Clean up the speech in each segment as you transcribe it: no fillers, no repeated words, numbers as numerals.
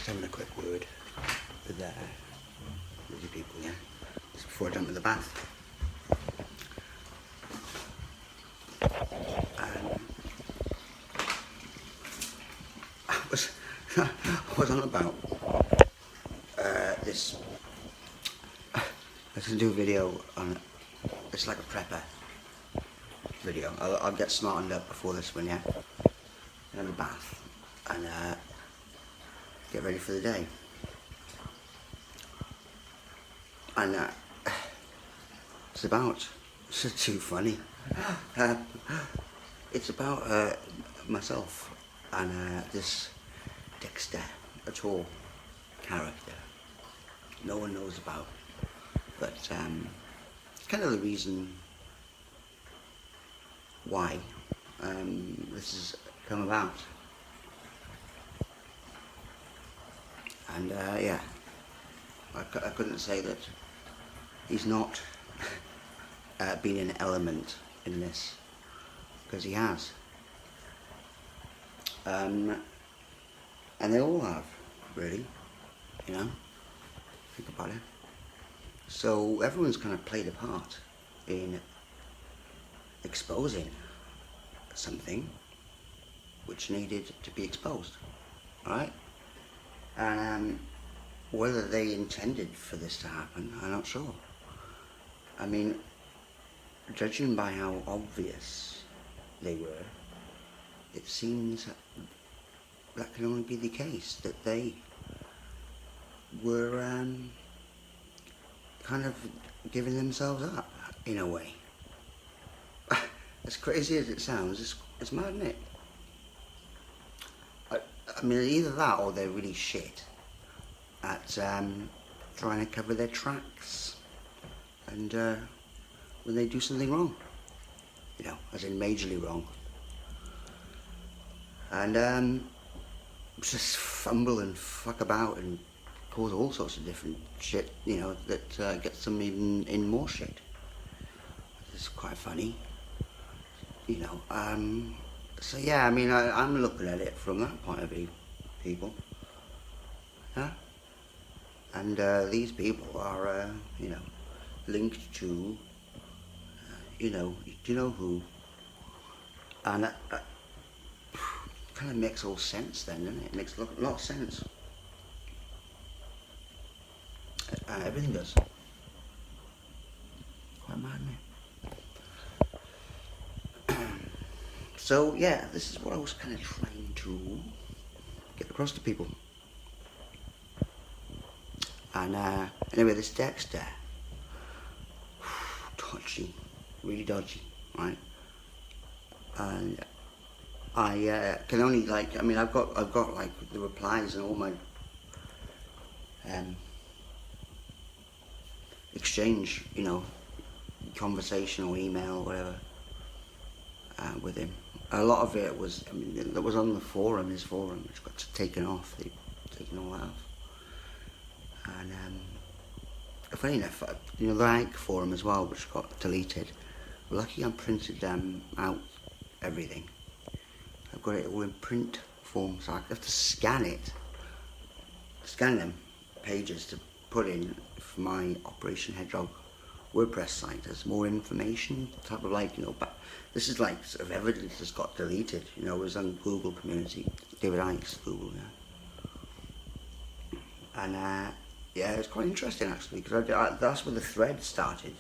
just having a quick word with you people, yeah? Just before I jump in the bath. I was on about this. I was going to do a video on, it's like a prepper video. I'll get smartened up before this one, yeah? And have a bath and get ready for the day. And it's too funny. It's about myself and this Dexter, Ator character. No one knows about, but it's kind of the reason why this has come about. And yeah, I couldn't say that he's not been an element in this, because he has. And they all have, really, you know, think about it. So everyone's kind of played a part in exposing something which needed to be exposed, right? And whether they intended for this to happen, I'm not sure. I mean, judging by how obvious they were, it seems that can only be the case, that they were kind of giving themselves up, in a way. As crazy as it sounds, it's mad, isn't it? I mean, either that or they're really shit at trying to cover their tracks, and when they do something wrong, you know, as in majorly wrong, and just fumble and fuck about and cause all sorts of different shit, you know, that gets them even in more shit. It's quite funny, you know. So yeah, I mean, I'm looking at it from that point of view, people. Yeah? And these people are, you know, linked to, you know, do you know who? And that kind of makes all sense then, doesn't it? It makes a lot of sense. Everything does. Quite mad, isn't it? So yeah, this is what I was kind of trying to get across to people. And anyway, this Dexter, dodgy, really dodgy, right? And I can only, like, I mean, I've got like the replies and all my exchange, you know, conversation or email or whatever with him. A lot of it was, I mean, that was on the forum, his forum, which got taken off. They've taken all that off. And funny enough, you know, the Ike forum as well, which got deleted. Lucky I printed out everything. I've got it all in print form, so I have to scan them pages to put in for my Operation Hedgehog WordPress site. There's more information, type of, like, you know, but this is like sort of evidence that's got deleted, you know. It was on Google community, David Icke's Google, yeah. And yeah, it's quite interesting actually, because that's where the thread started.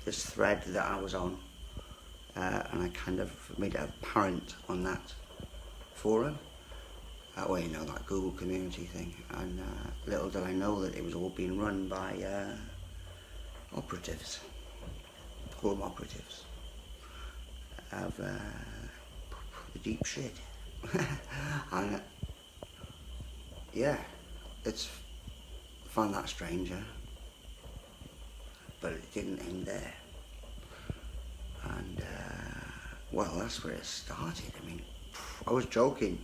This thread that I was on, and I kind of made it apparent on that forum. Well, you know, that Google community thing. And little did I know that it was all being run by operatives, home operatives of the deep shit. And yeah, it's found that strange, yeah? But it didn't end there. And well, that's where it started. I mean, I was joking,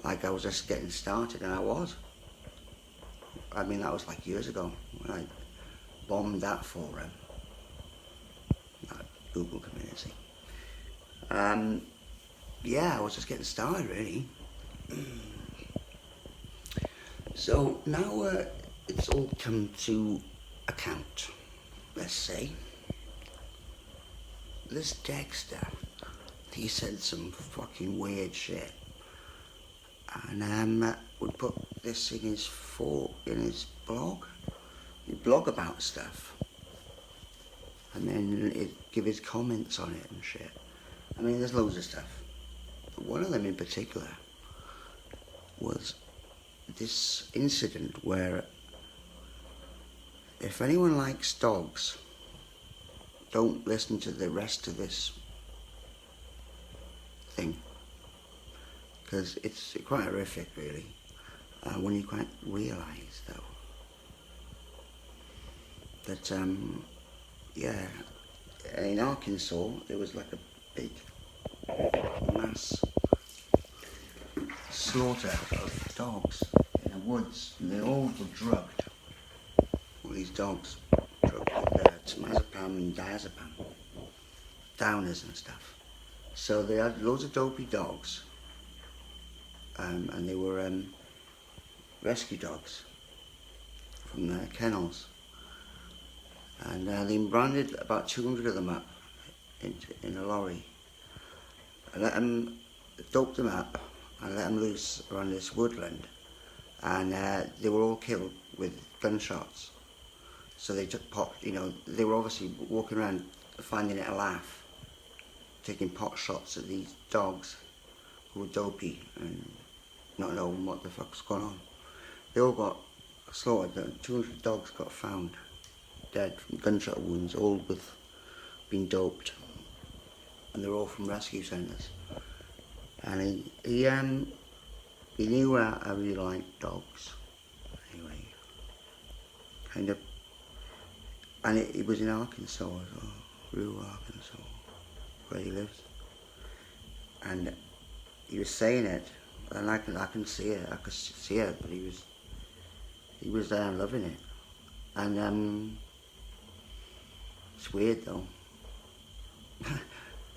like I was just getting started, and I was. I mean, that was like years ago when I bombed that forum, that Google community. Yeah, I was just getting started, really. So now it's all come to account, let's say. This Dexter, he said some fucking weird shit. And would put this in his blog. He'd blog about stuff. And then he'd give his comments on it and shit. I mean, there's loads of stuff. But one of them in particular was this incident where if anyone likes dogs, don't listen to the rest of this thing, because it's quite horrific, really, when you quite realise, though, that, yeah, in Arkansas, there was like a big mass slaughter of dogs in the woods, and they all were drugged. All these dogs drugged with temazepam and diazepam, downers and stuff. So they had loads of dopey dogs, and they were rescue dogs from the kennels. And they branded about 200 of them up in a lorry. I let them, doped them up and let them loose around this woodland. And they were all killed with gunshots. So they took pot, they were obviously walking around finding it a laugh, taking pot shots at these dogs who were dopey and not knowing what the fuck's going on. They all got slaughtered. 200 dogs got found dead from gunshot wounds, all with being doped, and they're all from rescue centres. And he knew I really liked dogs. Anyway, kind of, and it was in Arkansas as well, rural Arkansas, where he lives. And he was saying it, and I can see it. I could see it, but he was there loving it. And it's weird though.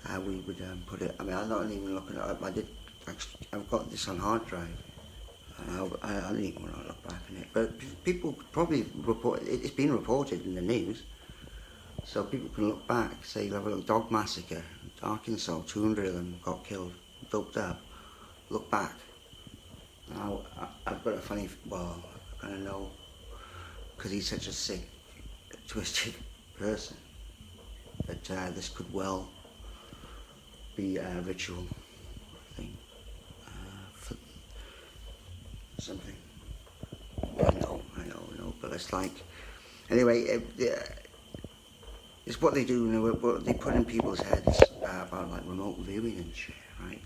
How we would put it. I mean, I'm not even looking at it. I've got this on hard drive. I don't even want to look back on it. But people probably report. It's been reported in the news, so people can look back. Say, you have a little dog massacre, Arkansas. 200 of them got killed, doped up. Look back. Now I've got a funny. Well, I kind of know, because he's such a sick, twisted person, that this could well be a ritual thing for something. I know, but it's like, anyway, it's what they do, what they put in people's heads about like remote viewing and shit, right?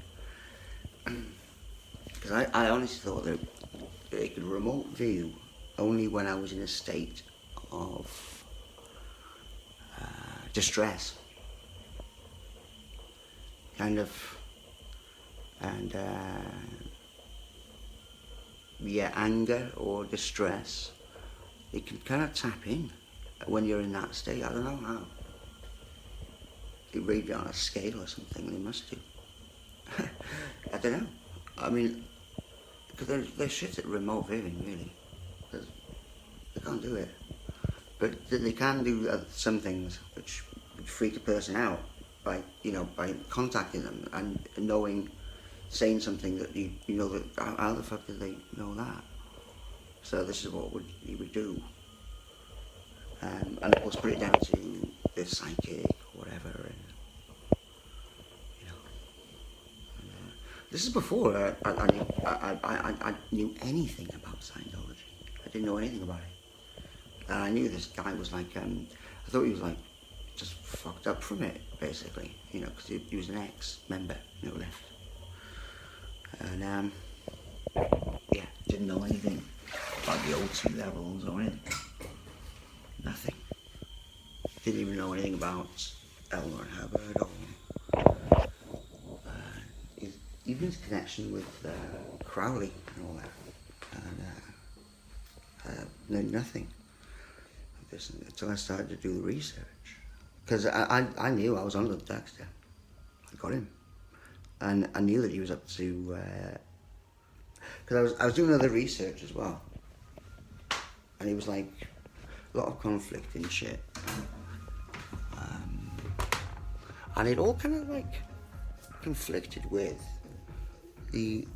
Because I honestly thought that they could remote view only when I was in a state of distress, kind of, and anger or distress. You can kind of tap in when you're in that state. I don't know how. They read it on a scale or something. They must do. I don't know. I mean, because they're shit at remote viewing, really. They can't do it. But they can do some things which would freak a person out by contacting them and knowing, saying something that you know that how the fuck did they know that? So this is what you would do, and of course put it down to the psychic or whatever, and this is before I knew anything about Scientology. I didn't know anything about it. And I knew this guy was like, I thought he was like, just fucked up from it, basically, because he was an ex-member, left. And, didn't know anything about the O2 levels or anything. Nothing. Didn't even know anything about Eleanor and Hubbard or even his connection with Crowley and all that. And knew nothing of this until I started to do the research. Because I knew I was on with Dexter. I got him. And I knew that he was up to... Because I was doing other research as well. and it was like a lot of conflict and shit. And it all kind of like conflicted with the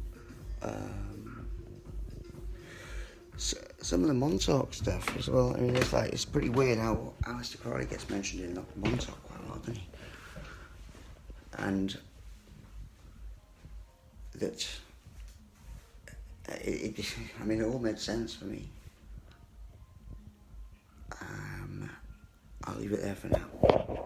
some of the Montauk stuff as well. I mean, it's pretty weird how Aleister Crowley gets mentioned in Montauk quite a lot, doesn't he? And that I mean, it all made sense for me. I'll leave it there for now.